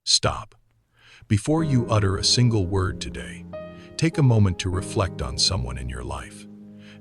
Stop. Before you utter a single word today, take a moment to reflect on someone in your life.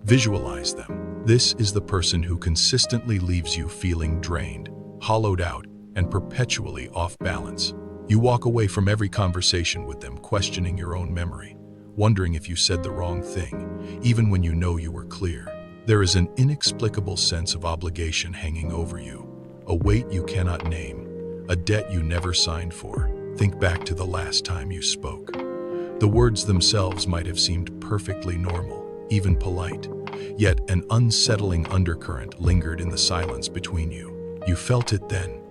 Visualize them. This is the person who consistently leaves you feeling drained, hollowed out, and perpetually off balance. You walk away from every conversation with them questioning your own memory, wondering if you said the wrong thing, even when you know you were clear. There is an inexplicable sense of obligation hanging over you, a weight you cannot name, a debt you never signed for. Think back to the last time you spoke. The words themselves might have seemed perfectly normal, even polite, yet an unsettling undercurrent lingered in the silence between you. You felt it then,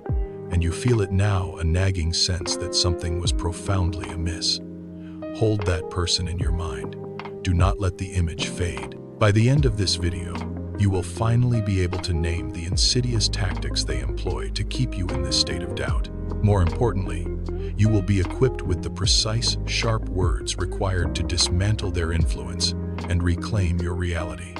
and you feel it now, a nagging sense that something was profoundly amiss. Hold that person in your mind. Do not let the image fade. By the end of this video, you will finally be able to name the insidious tactics they employ to keep you in this state of doubt. More importantly, you will be equipped with the precise, sharp words required to dismantle their influence and reclaim your reality.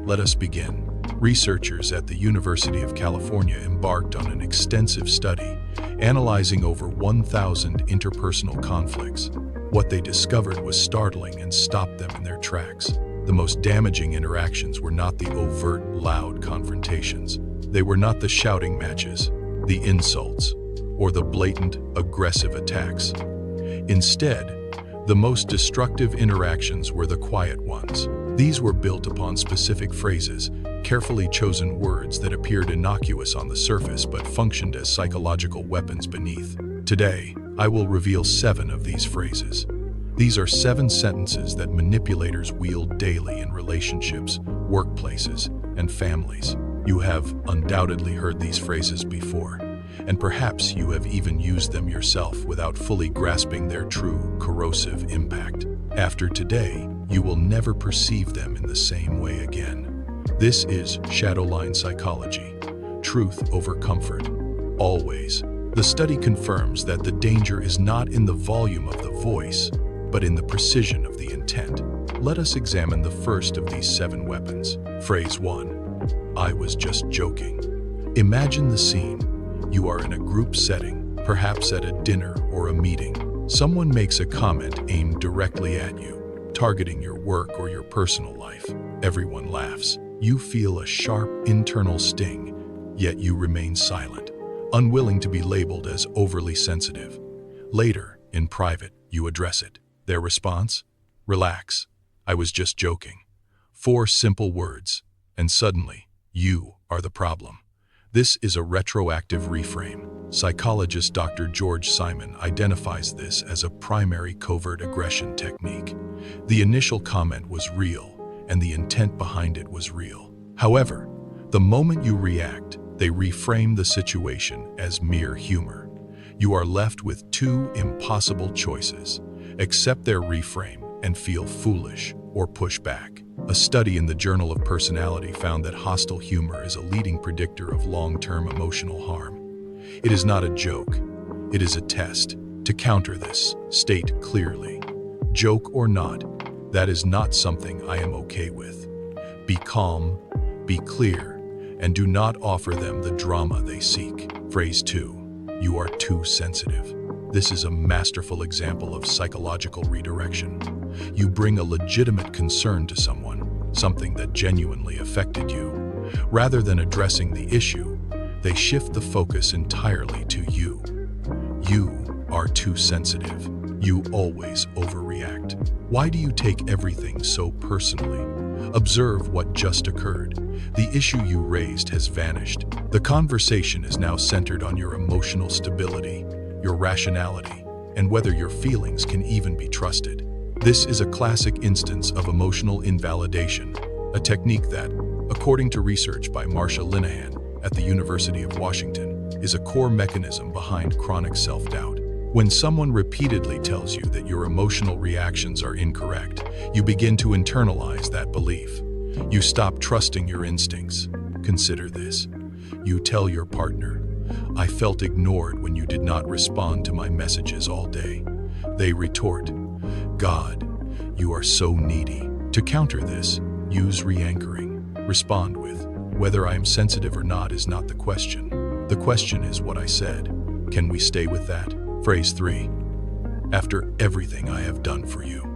Let us begin. Researchers at the University of California embarked on an extensive study, analyzing over 1,000 interpersonal conflicts. What they discovered was startling and stopped them in their tracks. The most damaging interactions were not the overt, loud confrontations. They were not the shouting matches, the insults, or the blatant, aggressive attacks. Instead, the most destructive interactions were the quiet ones. These were built upon specific phrases, carefully chosen words that appeared innocuous on the surface but functioned as psychological weapons beneath. Today, I will reveal 7 of these phrases. These are 7 sentences that manipulators wield daily in relationships, workplaces, and families. You have undoubtedly heard these phrases before, and perhaps you have even used them yourself without fully grasping their true, corrosive impact. After today, you will never perceive them in the same way again. This is Shadowline Psychology, truth over comfort, always. The study confirms that the danger is not in the volume of the voice, but in the precision of the intent. Let us examine the first of these 7 weapons. Phrase 1. I was just joking. Imagine the scene. You are in a group setting, perhaps at a dinner or a meeting. Someone makes a comment aimed directly at you, targeting your work or your personal life. Everyone laughs. You feel a sharp internal sting, yet you remain silent, unwilling to be labeled as overly sensitive. Later, in private, you address it. Their response? Relax. I was just joking. 4 simple words, and suddenly, you are the problem. This is a retroactive reframe. Psychologist Dr. George Simon identifies this as a primary covert aggression technique. The initial comment was real, and the intent behind it was real. However, the moment you react, they reframe the situation as mere humor. You are left with 2 impossible choices: accept their reframe and feel foolish, or push back. A study in the Journal of Personality found that hostile humor is a leading predictor of long-term emotional harm. It is not a joke, it is a test. To counter this, state clearly, joke or not, that is not something I am okay with. Be calm, be clear, and do not offer them the drama they seek. Phrase 2. You are too sensitive. This is a masterful example of psychological redirection. You bring a legitimate concern to someone, something that genuinely affected you. Rather than addressing the issue, they shift the focus entirely to you. You are too sensitive. You always overreact. Why do you take everything so personally? Observe what just occurred. The issue you raised has vanished. The conversation is now centered on your emotional stability, your rationality, and whether your feelings can even be trusted. This is a classic instance of emotional invalidation, a technique that, according to research by Marsha Linehan at the University of Washington, is a core mechanism behind chronic self-doubt. When someone repeatedly tells you that your emotional reactions are incorrect, you begin to internalize that belief. You stop trusting your instincts. Consider this. You tell your partner, I felt ignored when you did not respond to my messages all day. They retort, God, you are so needy. To counter this, use re-anchoring. Respond with, whether I am sensitive or not is not the question. The question is what I said. Can we stay with that? Phrase 3. After everything I have done for you.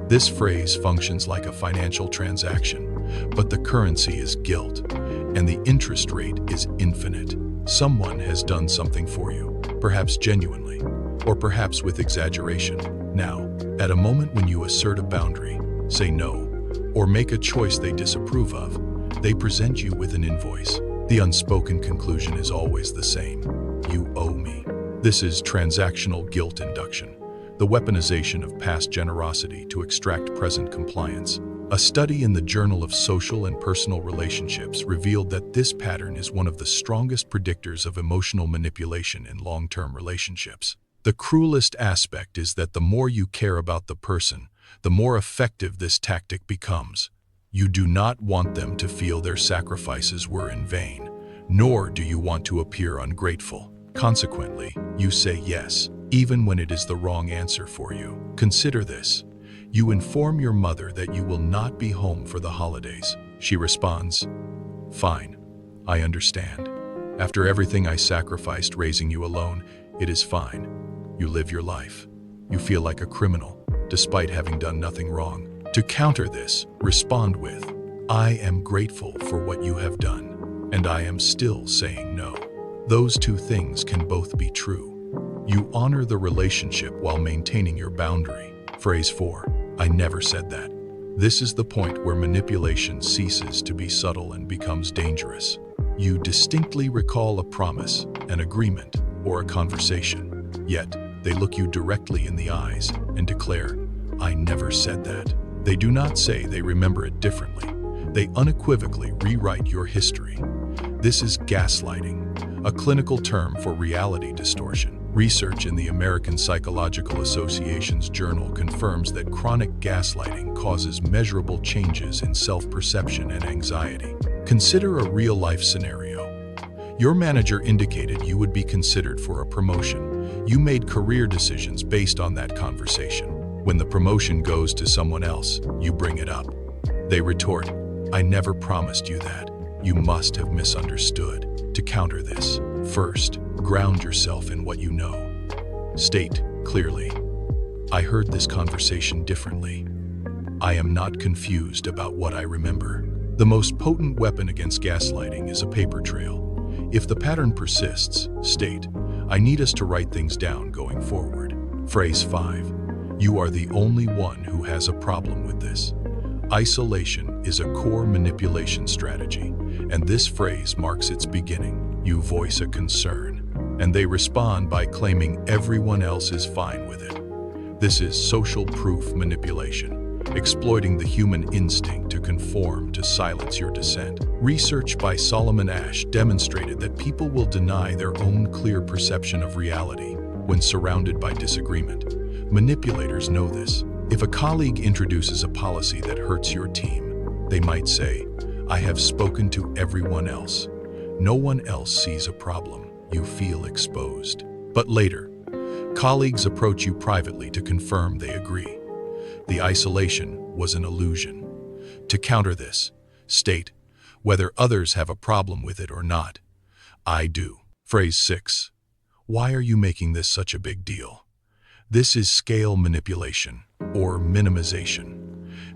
This phrase functions like a financial transaction, but the currency is guilt, and the interest rate is infinite. Someone has done something for you, perhaps genuinely, or perhaps with exaggeration. Now, at a moment when you assert a boundary, say no, or make a choice they disapprove of, they present you with an invoice. The unspoken conclusion is always the same. You owe me. This is transactional guilt induction, the weaponization of past generosity to extract present compliance. A study in the Journal of Social and Personal Relationships revealed that this pattern is one of the strongest predictors of emotional manipulation in long-term relationships. The cruelest aspect is that the more you care about the person, the more effective this tactic becomes. You do not want them to feel their sacrifices were in vain, nor do you want to appear ungrateful. Consequently, you say yes, even when it is the wrong answer for you. Consider this. You inform your mother that you will not be home for the holidays. She responds, "Fine, I understand. After everything I sacrificed raising you alone, it is fine. You live your life. You feel like a criminal, despite having done nothing wrong." To counter this, respond with, "I am grateful for what you have done, and I am still saying no." Those two things can both be true. You honor the relationship while maintaining your boundary. Phrase 4. I never said that. This is the point where manipulation ceases to be subtle and becomes dangerous. You distinctly recall a promise, an agreement, or a conversation. Yet, they look you directly in the eyes and declare, "I never said that." They do not say they remember it differently. They unequivocally rewrite your history. This is gaslighting, a clinical term for reality distortion. Research in the American Psychological Association's journal confirms that chronic gaslighting causes measurable changes in self-perception and anxiety. Consider a real-life scenario. Your manager indicated you would be considered for a promotion. You made career decisions based on that conversation. When the promotion goes to someone else, you bring it up. They retort, "I never promised you that. You must have misunderstood." To counter this, first, ground yourself in what you know. State clearly, "I heard this conversation differently. I am not confused about what I remember." The most potent weapon against gaslighting is a paper trail. If the pattern persists, state, "I need us to write things down going forward." Phrase 5. You are the only one who has a problem with this. Isolation is a core manipulation strategy, and this phrase marks its beginning. You voice a concern, and they respond by claiming everyone else is fine with it. This is social proof manipulation, exploiting the human instinct to conform to silence your dissent. Research by Solomon Asch demonstrated that people will deny their own clear perception of reality when surrounded by disagreement. Manipulators know this. If a colleague introduces a policy that hurts your team, they might say, "I have spoken to everyone else. No one else sees a problem. You feel exposed." But later, colleagues approach you privately to confirm they agree. The isolation was an illusion. To counter this, state, "Whether others have a problem with it or not, I do." Phrase 6. Why are you making this such a big deal? This is scale manipulation, or minimization.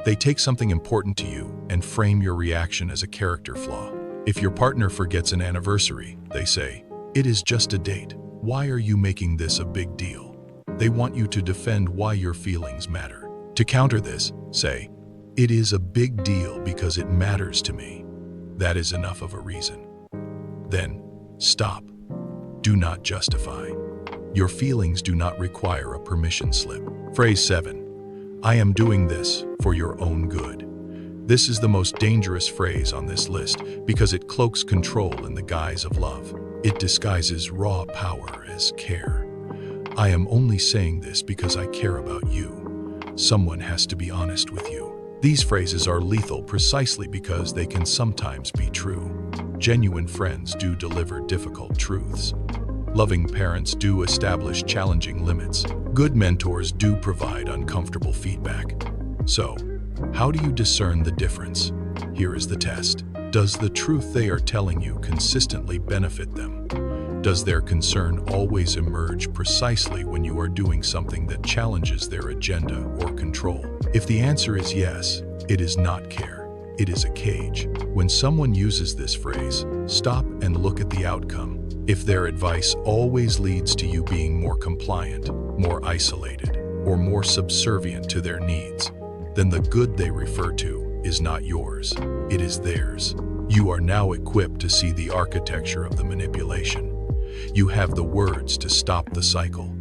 They take something important to you and frame your reaction as a character flaw. If your partner forgets an anniversary, they say, "It is just a date. Why are you making this a big deal?" They want you to defend why your feelings matter. To counter this, say, "It is a big deal because it matters to me." That is enough of a reason. Then, stop. Do not justify. Your feelings do not require a permission slip. Phrase 7. I am doing this for your own good. This is the most dangerous phrase on this list because it cloaks control in the guise of love. It disguises raw power as care. I am only saying this because I care about you. Someone has to be honest with you. These phrases are lethal precisely because they can sometimes be true. Genuine friends do deliver difficult truths. Loving parents do establish challenging limits. Good mentors do provide uncomfortable feedback. So, how do you discern the difference? Here is the test. Does the truth they are telling you consistently benefit them? Does their concern always emerge precisely when you are doing something that challenges their agenda or control? If the answer is yes, it is not care, it is a cage. When someone uses this phrase, stop and look at the outcome. If their advice always leads to you being more compliant, more isolated, or more subservient to their needs, then the good they refer to is not yours, it is theirs. You are now equipped to see the architecture of the manipulation. You have the words to stop the cycle.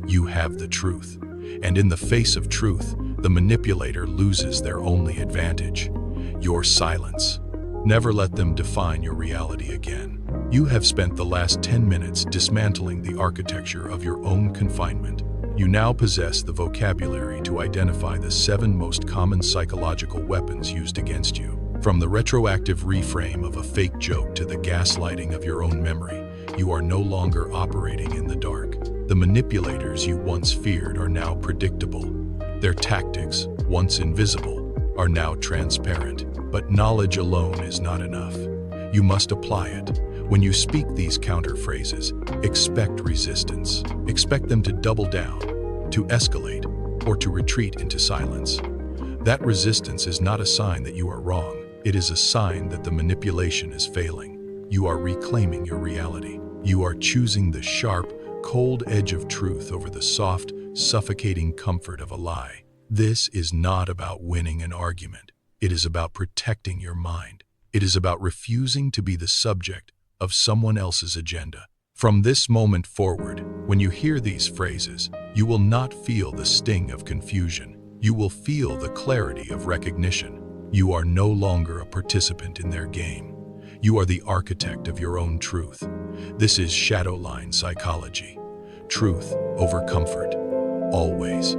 You have the truth. And in the face of truth, the manipulator loses their only advantage: your silence. Never let them define your reality again. You have spent the last 10 minutes dismantling the architecture of your own confinement. You now possess the vocabulary to identify the 7 most common psychological weapons used against you. From the retroactive reframe of a fake joke to the gaslighting of your own memory, you are no longer operating in the dark. The manipulators you once feared are now predictable. Their tactics, once invisible, are now transparent. But knowledge alone is not enough. You must apply it. When you speak these counter phrases, expect resistance. Expect them to double down, to escalate, or to retreat into silence. That resistance is not a sign that you are wrong. It is a sign that the manipulation is failing. You are reclaiming your reality. You are choosing the sharp, cold edge of truth over the soft, suffocating comfort of a lie. This is not about winning an argument. It is about protecting your mind. It is about refusing to be the subject of someone else's agenda. From this moment forward, when you hear these phrases, you will not feel the sting of confusion. You will feel the clarity of recognition. You are no longer a participant in their game. You are the architect of your own truth. This is Shadowline Psychology. Truth over comfort. Always.